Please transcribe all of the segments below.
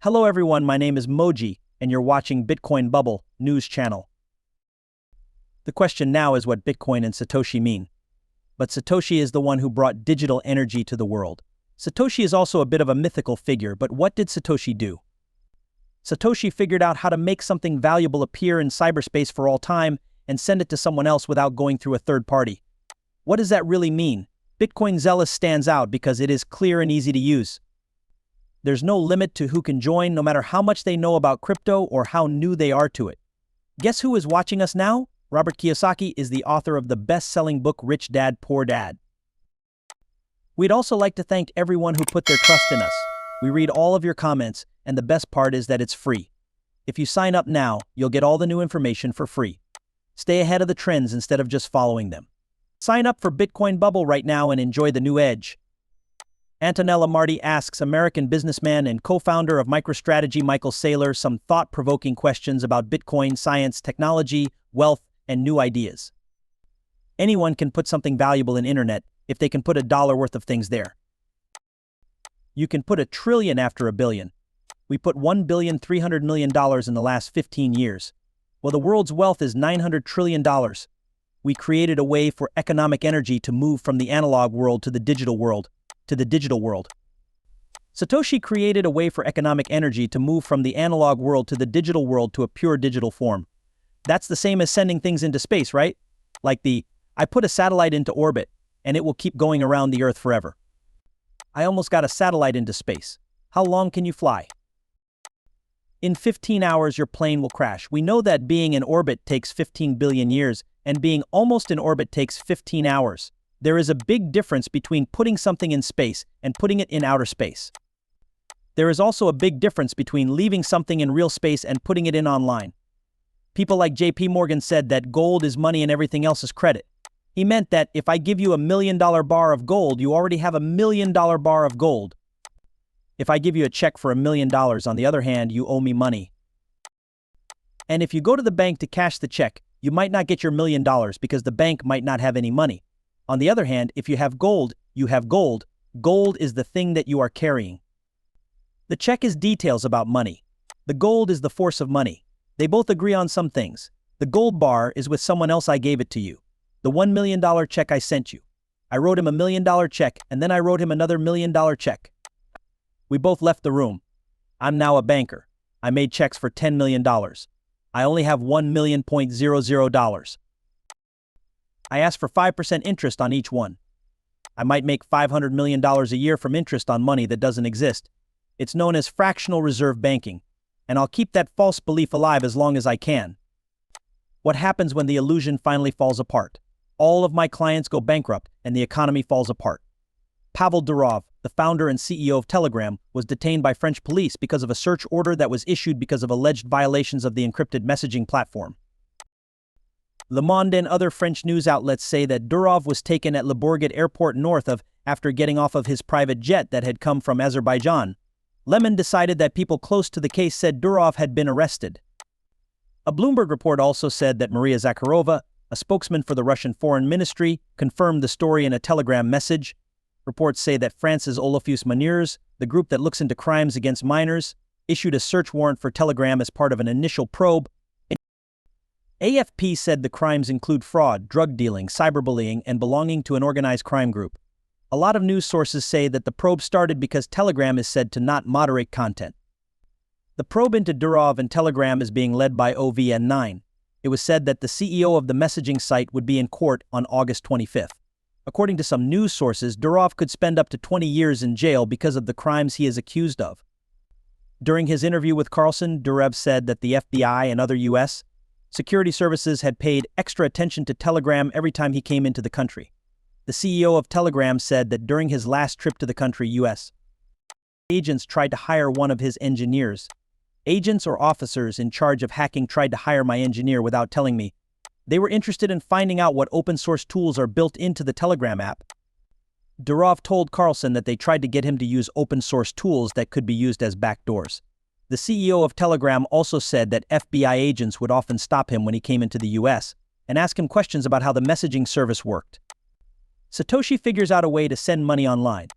Hello everyone, my name is Moji, and you're watching Bitcoin Bubble News Channel. The question now is what Bitcoin and Satoshi mean. But Satoshi is the one who brought digital energy to the world. Satoshi is also a bit of a mythical figure, but what did Satoshi do? Satoshi figured out how to make something valuable appear in cyberspace for all time and send it to someone else without going through a third party. What does that really mean? Bitcoin Zealous stands out because it is clear and easy to use. There's no limit to who can join, no matter how much they know about crypto or how new they are to it. Guess who is watching us now? Robert Kiyosaki is the author of the best-selling book Rich Dad, Poor Dad. We'd also like to thank everyone who put their trust in us. We read all of your comments, and the best part is that it's free. If you sign up now, you'll get all the new information for free. Stay ahead of the trends instead of just following them. Sign up for Bitcoin Bubble right now and enjoy the new edge. Antonella Marty asks American businessman and co-founder of MicroStrategy Michael Saylor some thought-provoking questions about Bitcoin, science, technology, wealth, and new ideas. Anyone can put something valuable in internet if they can put $1 worth of things there. You can put 1 trillion after 1 billion. We put $1.3 billion in the last 15 years. Well, the world's wealth is $900 trillion. We created a way for economic energy to move from the analog world to the digital world. Satoshi created a way for economic energy to move from the analog world to the digital world to a pure digital form. That's the same as sending things into space, right? Like I put a satellite into orbit, and it will keep going around the Earth forever. I almost got a satellite into space. How long can you fly? In 15 hours, your plane will crash. We know that being in orbit takes 15 billion years, and being almost in orbit takes 15 hours. There is a big difference between putting something in space and putting it in outer space. There is also a big difference between leaving something in real space and putting it in online. People like JP Morgan said that gold is money and everything else is credit. He meant that if I give you $1 million bar of gold, you already have $1 million bar of gold. If I give you a check for $1 million, on the other hand, you owe me money. And if you go to the bank to cash the check, you might not get your $1 million because the bank might not have any money. On the other hand, if you have gold, you have gold. Gold is the thing that you are carrying. The check is details about money. The gold is the force of money. They both agree on some things. The gold bar is with someone else. I gave it to you. The $1 million check I sent you. I wrote him $1 million check, and then I wrote him another $1 million check. We both left the room. I'm now a banker. I made checks for $10 million. I only have $1 million.00. I asked for 5% interest on each one. I might make $500 million a year from interest on money that doesn't exist. It's known as fractional reserve banking, and I'll keep that false belief alive as long as I can. What happens when the illusion finally falls apart? All of my clients go bankrupt and the economy falls apart. Pavel Durov, the founder and CEO of Telegram, was detained by French police because of a search order that was issued because of alleged violations of the encrypted messaging platform. Le Monde and other French news outlets say that Durov was taken at Le Bourget airport north of after getting off of his private jet that had come from Azerbaijan. Lemon decided that people close to the case said Durov had been arrested. A Bloomberg report also said that Maria Zakharova, a spokesman for the Russian Foreign Ministry, confirmed the story in a Telegram message. Reports say that France's Olafus Mineurs, the group that looks into crimes against minors, issued a search warrant for Telegram as part of an initial probe. AFP said the crimes include fraud, drug dealing, cyberbullying, and belonging to an organized crime group. A lot of news sources say that the probe started because Telegram is said to not moderate content. The probe into Durov and Telegram is being led by OVN9. It was said that the CEO of the messaging site would be in court on August 25th. According to some news sources, Durov could spend up to 20 years in jail because of the crimes he is accused of. During his interview with Carlson, Durov said that the FBI and other U.S. security services had paid extra attention to Telegram every time he came into the country. The CEO of Telegram said that during his last trip to the country, U.S. agents tried to hire one of his engineers. Agents or officers in charge of hacking tried to hire my engineer without telling me. They were interested in finding out what open-source tools are built into the Telegram app. Durov told Carlson that they tried to get him to use open-source tools that could be used as backdoors. The CEO of Telegram also said that FBI agents would often stop him when he came into the US and ask him questions about how the messaging service worked. Satoshi figures out a way to send money online.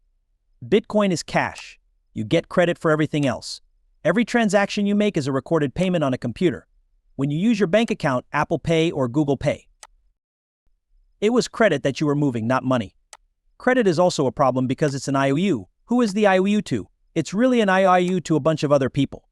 Bitcoin is cash. You get credit for everything else. Every transaction you make is a recorded payment on a computer. When you use your bank account, Apple Pay or Google Pay, it was credit that you were moving, not money. Credit is also a problem because it's an IOU. Who is the IOU to? It's really an IOU to a bunch of other people.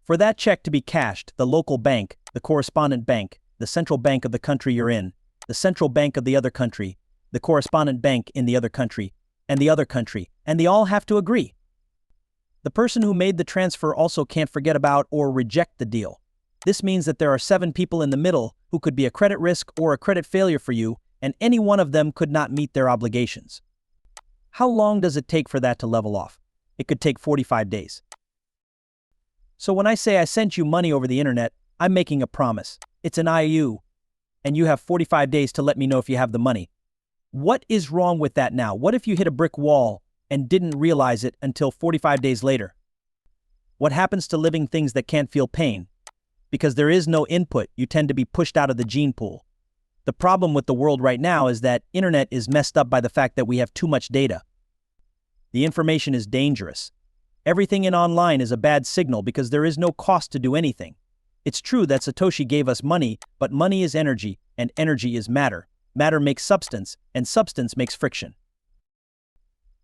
For that check to be cashed, the local bank, the correspondent bank, the central bank of the country you're in, the central bank of the other country, the correspondent bank in the other country, and the other country, and they all have to agree. The person who made the transfer also can't forget about or reject the deal. This means that there are 7 people in the middle who could be a credit risk or a credit failure for you, and any one of them could not meet their obligations. How long does it take for that to level off? It could take 45 days. So when I say I sent you money over the internet, I'm making a promise. It's an IOU, and you have 45 days to let me know if you have the money. What is wrong with that now? What if you hit a brick wall and didn't realize it until 45 days later? What happens to living things that can't feel pain? Because there is no input, you tend to be pushed out of the gene pool. The problem with the world right now is that internet is messed up by the fact that we have too much data. The information is dangerous. Everything in online is a bad signal because there is no cost to do anything. It's true that Satoshi gave us money, but money is energy, and energy is matter. Matter makes substance, and substance makes friction.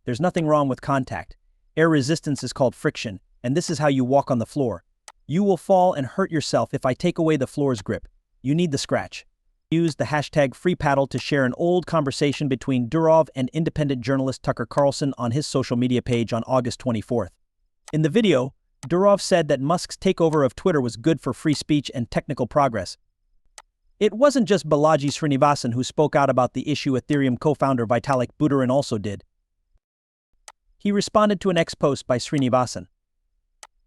There's nothing wrong with contact. Air resistance is called friction, and this is how you walk on the floor. You will fall and hurt yourself if I take away the floor's grip. You need the scratch. Use the hashtag FreePaddle to share an old conversation between Durov and independent journalist Tucker Carlson on his social media page on August 24th. In the video, Durov said that Musk's takeover of Twitter was good for free speech and technical progress. It wasn't just Balaji Srinivasan who spoke out about the issue. Ethereum co-founder Vitalik Buterin also did. He responded to an X post by Srinivasan.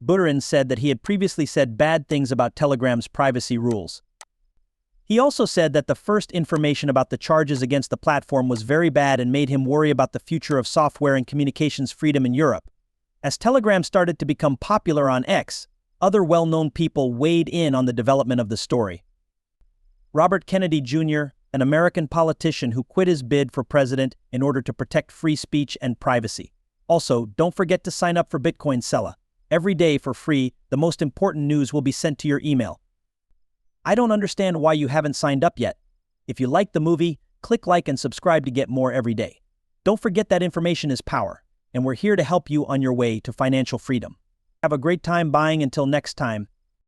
Buterin said that he had previously said bad things about Telegram's privacy rules. He also said that the first information about the charges against the platform was very bad and made him worry about the future of software and communications freedom in Europe. As Telegram started to become popular on X, other well-known people weighed in on the development of the story. Robert Kennedy Jr., an American politician who quit his bid for president in order to protect free speech and privacy. Also, don't forget to sign up for Bitcoin Sella. Every day for free, the most important news will be sent to your email. I don't understand why you haven't signed up yet. If you like the movie, click like and subscribe to get more every day. Don't forget that information is power, and we're here to help you on your way to financial freedom. Have a great time buying. Until next time.